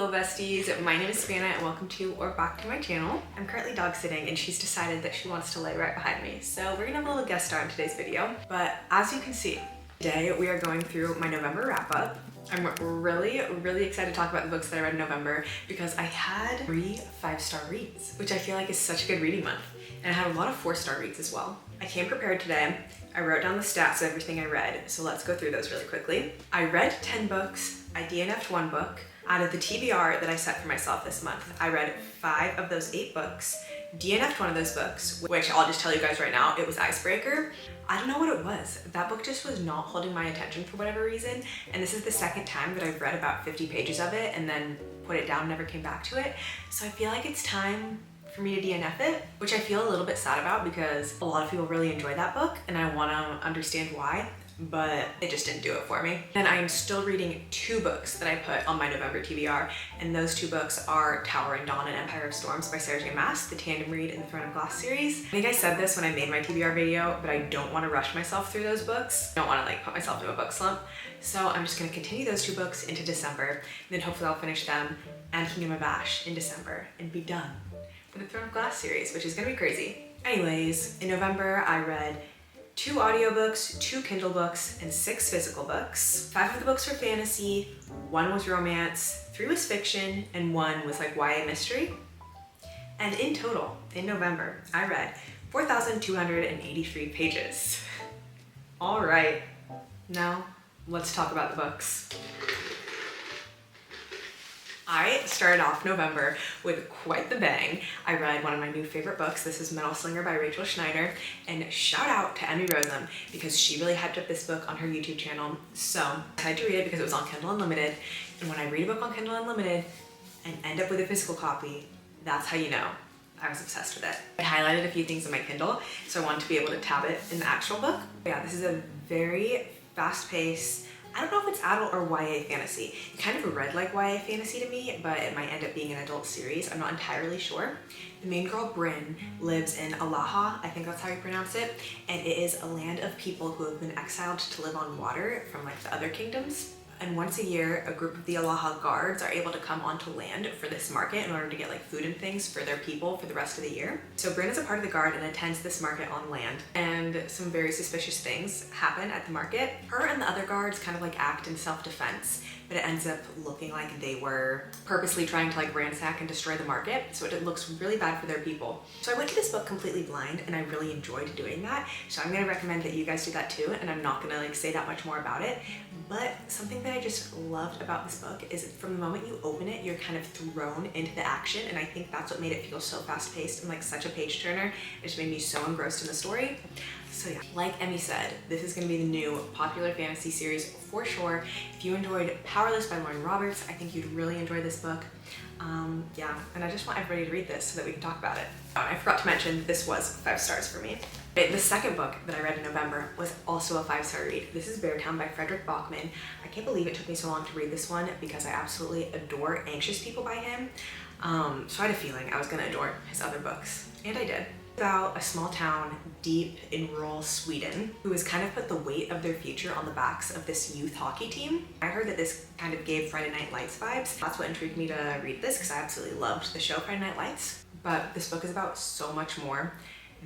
Hello besties, my name is Savannah and welcome to or back to my channel. I'm currently dog sitting and she's decided that she wants to lay right behind me. So we're gonna have a little guest star in today's video. But as you can see, today we are going through my November wrap up. I'm really excited to talk about the books that I read in November because I had 3 5-star reads, which I feel like is such a good reading month. And I had a lot of 4-star reads as well. I came prepared today. I wrote down the stats of everything I read, so let's go through those really quickly. I read 10 books, I DNF'd 1 book. Out of the TBR that I set for myself this month, I read 5 of those 8 books, DNF'd 1 of those books, which I'll just tell you guys right now, it was Icebreaker. I don't know what it was. That book just was not holding my attention for whatever reason, and this is the second time that I've read about 50 pages of it and then put it down and never came back to it. So I feel like it's time for me to DNF it, which I feel a little bit sad about because a lot of people really enjoy that book and I want to understand why, but it just didn't do it for me. And I am still reading 2 books that I put on my November TBR, and those 2 books are Tower and Dawn and Empire of Storms by Sarah J. Maas, the tandem read in the Throne of Glass series. I think I said this when I made my TBR video, but I don't want to rush myself through those books. I don't want to like put myself into a book slump. So I'm just going to continue those 2 books into December, and then hopefully I'll finish them and Kingdom of Ash in December and be done for the Throne of Glass series, which is going to be crazy. Anyways, in November I read 2 audiobooks, 2 Kindle books, and 6 physical books. 5 of the books were fantasy, 1 was romance, 3 was fiction, and 1 was like YA mystery. And in total, in November, I read 4,283 pages. All right, now let's talk about the books. I started off November with quite the bang. I read one of my new favorite books. This is Metal Slinger by Rachel Schneider, and shout out to Emmy Rossum because she really hyped up this book on her YouTube channel. So I had to read it because it was on Kindle Unlimited, and when I read a book on Kindle Unlimited and end up with a physical copy, that's how you know I was obsessed with it. I highlighted a few things in my Kindle, so I wanted to be able to tab it in the actual book. But yeah, this is a very fast-paced, I don't know if it's adult or YA fantasy. It kind of read like YA fantasy to me, but it might end up being an adult series. I'm not entirely sure. The main girl, Bryn, lives in Alaha, I think that's how you pronounce it, and it is a land of people who have been exiled to live on water from like the other kingdoms. And once a year, a group of the Alaha guards are able to come onto land for this market in order to get like food and things for their people for the rest of the year. So Bryn is a part of the guard and attends this market on land, and some very suspicious things happen at the market. Her and the other guards kind of like act in self-defense, but it ends up looking like they were purposely trying to like ransack and destroy the market, so it looks really bad for their people. So I went to this book completely blind and I really enjoyed doing that, so I'm gonna recommend that you guys do that too, and I'm not gonna like say that much more about it. But something that I just loved about this book is from the moment you open it, you're kind of thrown into the action, and I think that's what made it feel so fast-paced and like such a page-turner. It just made me so engrossed in the story. So yeah, like Emmy said, this is going to be the new popular fantasy series for sure. If you enjoyed Powerless by Lauren Roberts, I think you'd really enjoy this book. Yeah, and I just want everybody to read this so that we can talk about it. I forgot to mention, this was 5 stars for me. The second book that I read in November was also a 5-star read. This is Beartown by Frederick Bachman. I can't believe it took me so long to read this one because I absolutely adore Anxious People by him. So I had a feeling I was going to adore his other books, and I did. About a small town deep in rural Sweden who has kind of put the weight of their future on the backs of this youth hockey team. I heard that this kind of gave Friday Night Lights vibes. That's what intrigued me to read this because I absolutely loved the show Friday Night Lights. But this book is about so much more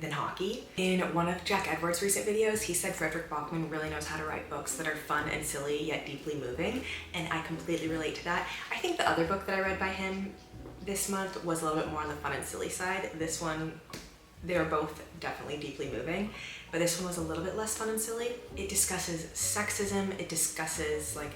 than hockey. In one of Jack Edwards' recent videos, he said Frederick Bachman really knows how to write books that are fun and silly yet deeply moving, and I completely relate to that. I think the other book that I read by him this month was a little bit more on the fun and silly side. This one, they are both definitely deeply moving, but this one was a little bit less fun and silly. It discusses sexism, it discusses like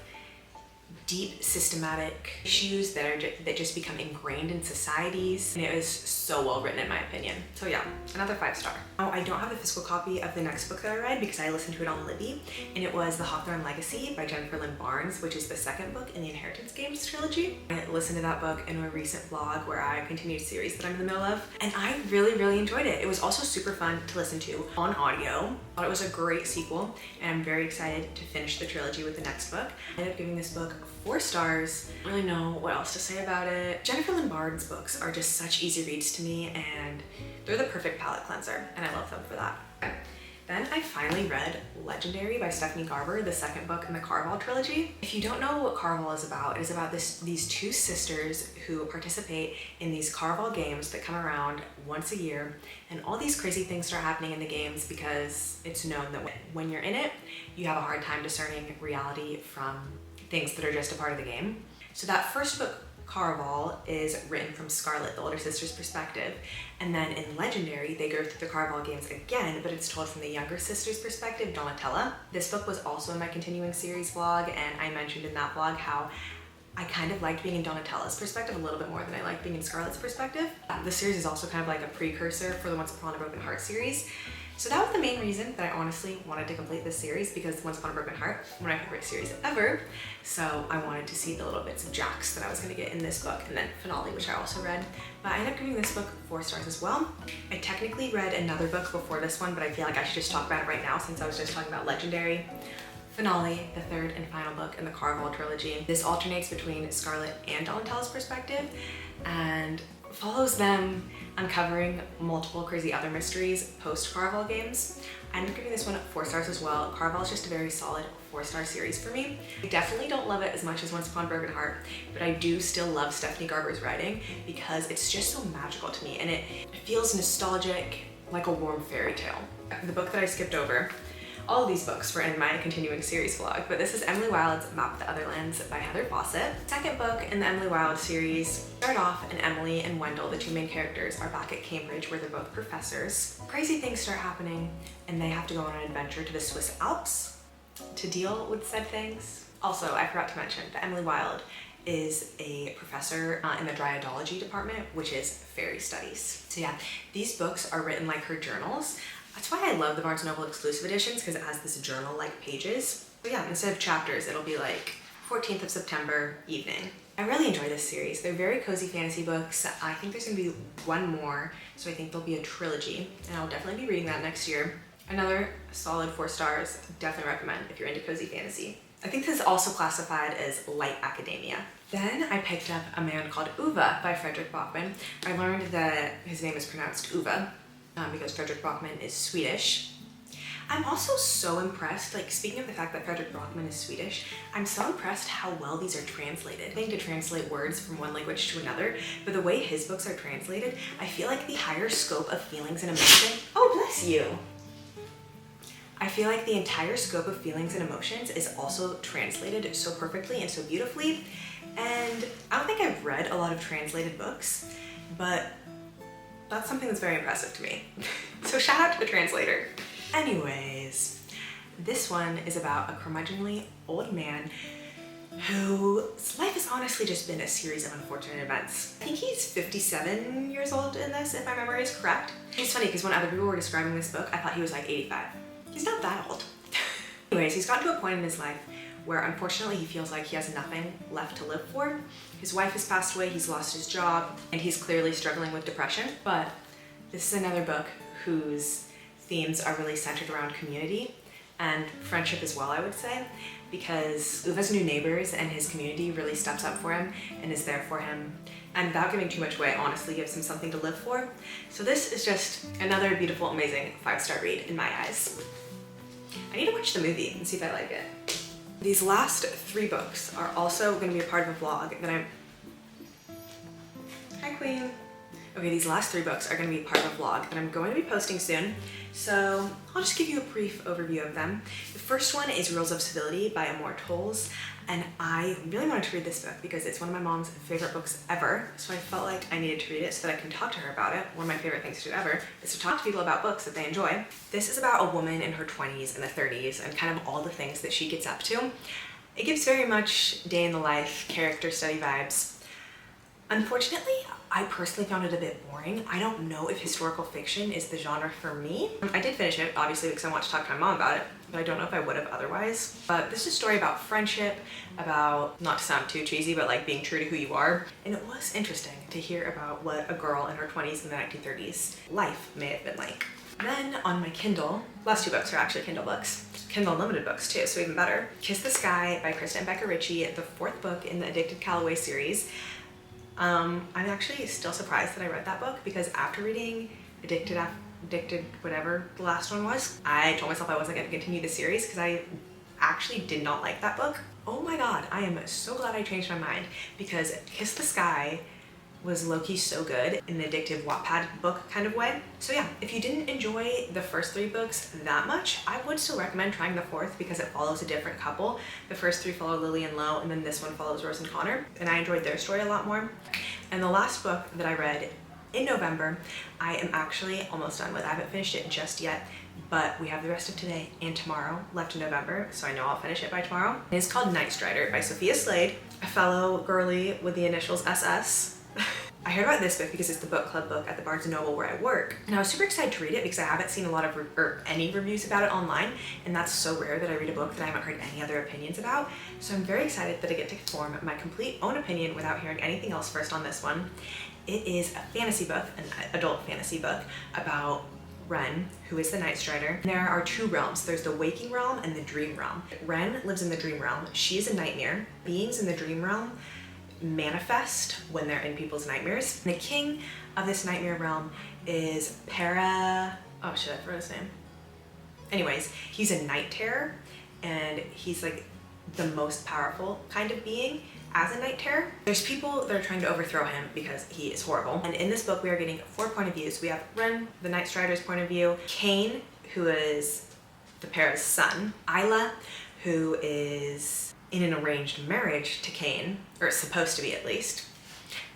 deep systematic issues that just become ingrained in societies, and it was so well written in my opinion. So yeah, another 5-star. Now I don't have the physical copy of the next book that I read because I listened to it on Libby, and it was The Hawthorne Legacy by Jennifer Lynn Barnes, which is the second book in the Inheritance Games trilogy. I listened to that book in a recent vlog where I continued a series that I'm in the middle of, and I really enjoyed it. It was also super fun to listen to on audio. I thought it was a great sequel, and I'm very excited to finish the trilogy with the next book. I ended up giving this book 4 stars. I don't really know what else to say about it. Jennifer Lynn Barnes' books are just such easy reads to me, and they're the perfect palate cleanser, and I love them for that. Okay. Then I finally read Legendary by Stephanie Garber, the second book in the Caraval trilogy. If you don't know what Caraval is about, it is about these two sisters who participate in these Caraval games that come around once a year, and all these crazy things start happening in the games because it's known that when you're in it, you have a hard time discerning reality from things that are just a part of the game. So that first book, Caraval, is written from Scarlet, the older sister's perspective, and then in Legendary they go through the Caraval games again, but it's told from the younger sister's perspective, Donatella. This book was also in my continuing series vlog, and I mentioned in that vlog how I kind of liked being in Donatella's perspective a little bit more than I liked being in Scarlet's perspective. The series is also kind of like a precursor for the Once Upon a Broken Heart series. So that was the main reason that I honestly wanted to complete this series, because Once Upon a Broken Heart, one of my favorite series ever. So I wanted to see the little bits of Jax that I was gonna get in this book, and then Finale, which I also read. But I ended up giving this book 4 stars as well. I technically read another book before this one, but I feel like I should just talk about it right now since I was just talking about Legendary. Finale, the third and final book in the Caraval trilogy. This alternates between Scarlet and Donatella's perspective and follows them uncovering multiple crazy other mysteries post-Caraval games. I ended up giving this one 4 stars as well. Caraval is just a very solid 4-star series for me. I definitely don't love it as much as Once Upon a Broken Heart, but I do still love Stephanie Garber's writing because it's just so magical to me, and it feels nostalgic, like a warm fairy tale. The book that I skipped over, all of these books were in my continuing series vlog, but this is Emily Wilde's Map of the Otherlands by Heather Fawcett. Second book in the Emily Wilde series. Start off, and Emily and Wendell, the two main characters, are back at Cambridge where they're both professors. Crazy things start happening, and they have to go on an adventure to the Swiss Alps to deal with said things. Also, I forgot to mention that Emily Wilde is a professor in the Dryadology department, which is fairy studies. So yeah, these books are written like her journals. That's why I love the Barnes & Noble exclusive editions, because it has this journal-like pages. But yeah, instead of chapters, it'll be like 14th of September evening. I really enjoy this series. They're very cozy fantasy books. I think there's gonna be one more, so I think there'll be a trilogy, and I'll definitely be reading that next year. Another solid 4 stars, definitely recommend if you're into cozy fantasy. I think this is also classified as light academia. Then I picked up A Man Called Uwe by Fredrik Backman. I learned that his name is pronounced Uwe, because Fredrik Backman is Swedish. I'm also so impressed, like speaking of the fact that Fredrik Backman is Swedish, I'm so impressed how well these are translated. I think to translate words from one language to another, but the way his books are translated, I feel like the higher scope of feelings and emotion, oh bless you! I feel like the entire scope of feelings and emotions is also translated so perfectly and so beautifully, and I don't think I've read a lot of translated books, but that's something that's very impressive to me. So shout out to the translator. Anyways, this one is about a curmudgeonly old man whose life has honestly just been a series of unfortunate events. I think he's 57 years old in this, if my memory is correct. It's funny because when other people were describing this book, I thought he was like 85. He's not that old. Anyways, he's gotten to a point in his life where unfortunately he feels like he has nothing left to live for. His wife has passed away, he's lost his job, and he's clearly struggling with depression. But this is another book whose themes are really centered around community and friendship as well, I would say, because Uwe's new neighbors and his community really steps up for him and is there for him, and without giving too much away, honestly gives him something to live for. So this is just another beautiful, amazing 5-star read in my eyes. I need to watch the movie and see if I like it. These last 3 books are also going to be a part of a vlog that I'm... Hi, Queen. Okay, these last 3 books are going to be part of a vlog that I'm going to be posting soon, so I'll just give you a brief overview of them. The first one is Rules of Civility by Amor Towles, and I really wanted to read this book because it's one of my mom's favorite books ever, so I felt like I needed to read it so that I can talk to her about it. One of my favorite things to do ever is to talk to people about books that they enjoy. This is about a woman in her 20s and the 30s and kind of all the things that she gets up to. It gives very much day in the life, character study vibes. Unfortunately, I personally found it a bit boring. I don't know if historical fiction is the genre for me. I did finish it, obviously, because I want to talk to my mom about it, but I don't know if I would have otherwise. But this is a story about friendship, about, not to sound too cheesy, but like being true to who you are. And it was interesting to hear about what a girl in her 20s in the 1930s life may have been like. Then on my Kindle, last 2 books are actually Kindle books. Kindle Unlimited books too, so even better. Kiss the Sky by Krista and Becca Ritchie, the 4th book in the Addicted Calloway series. I'm actually still surprised that I read that book because after reading Addicted Addicted, whatever the last one was. I told myself I wasn't going to continue the series because I actually did not like that book. Oh my god, I am so glad I changed my mind, because Kiss the Sky was low-key so good in an addictive Wattpad book kind of way. So yeah, if you didn't enjoy the first 3 books that much, I would still recommend trying the 4th because it follows a different couple. The first 3 follow Lily and Lo, and then this one follows Rose and Connor, and I enjoyed their story a lot more. And the last book that I read in November, I am actually almost done with. I haven't finished it just yet, but we have the rest of today and tomorrow left in November, so I know I'll finish it by tomorrow. It's called Night Strider by Sophia Slade, a fellow girly with the initials SS. I heard about this book because it's the book club book at the Barnes & Noble where I work, and I was super excited to read it because I haven't seen a lot of any reviews about it online, and that's so rare that I read a book that I haven't heard any other opinions about. So I'm very excited that I get to form my complete own opinion without hearing anything else first on this one. It is a fantasy book, an adult fantasy book, about Ren, who is the Night Strider. There are 2 realms. There's the waking realm and the dream realm. Ren lives in the dream realm. She is a nightmare. Beings in the dream realm manifest when they're in people's nightmares. And the king of this nightmare realm is oh shit, I forgot his name. Anyways, he's a night terror, and he's like the most powerful kind of being as a night terror. There's people that are trying to overthrow him because he is horrible. And in this book, we are getting 4 point of views. We have Ren, the Night Strider's point of view, Cain, who is the Para's son, Isla, who is in an arranged marriage to Cain, or supposed to be at least,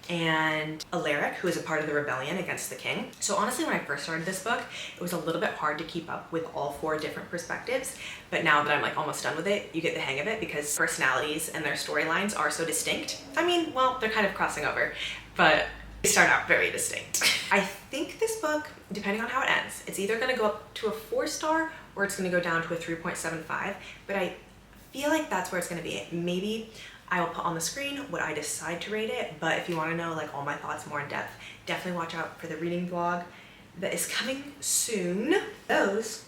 and Alaric, who is a part of the rebellion against the king. So honestly, when I first started this book, it was a little bit hard to keep up with all 4 different perspectives, but now that I'm like almost done with it, you get the hang of it because personalities and their storylines are so distinct. I mean, well, they're kind of crossing over, but they start out very distinct. I think this book, depending on how it ends, it's either gonna go up to a 4-star or it's gonna go down to a 3.75, but I feel like that's where it's gonna be. Maybe I will put on the screen what I decide to rate it, but if you wanna know like all my thoughts more in depth, definitely watch out for the reading vlog that is coming soon. Those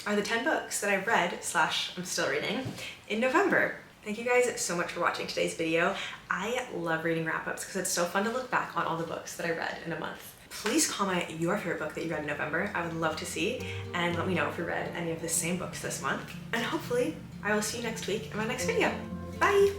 are the 10 books that I've read / I'm still reading in November. Thank you guys so much for watching today's video. I love reading wrap-ups because it's so fun to look back on all the books that I read in a month. Please comment your favorite book that you read in November. I would love to see, and let me know if you read any of the same books this month. And hopefully I will see you next week in my next video. Bye!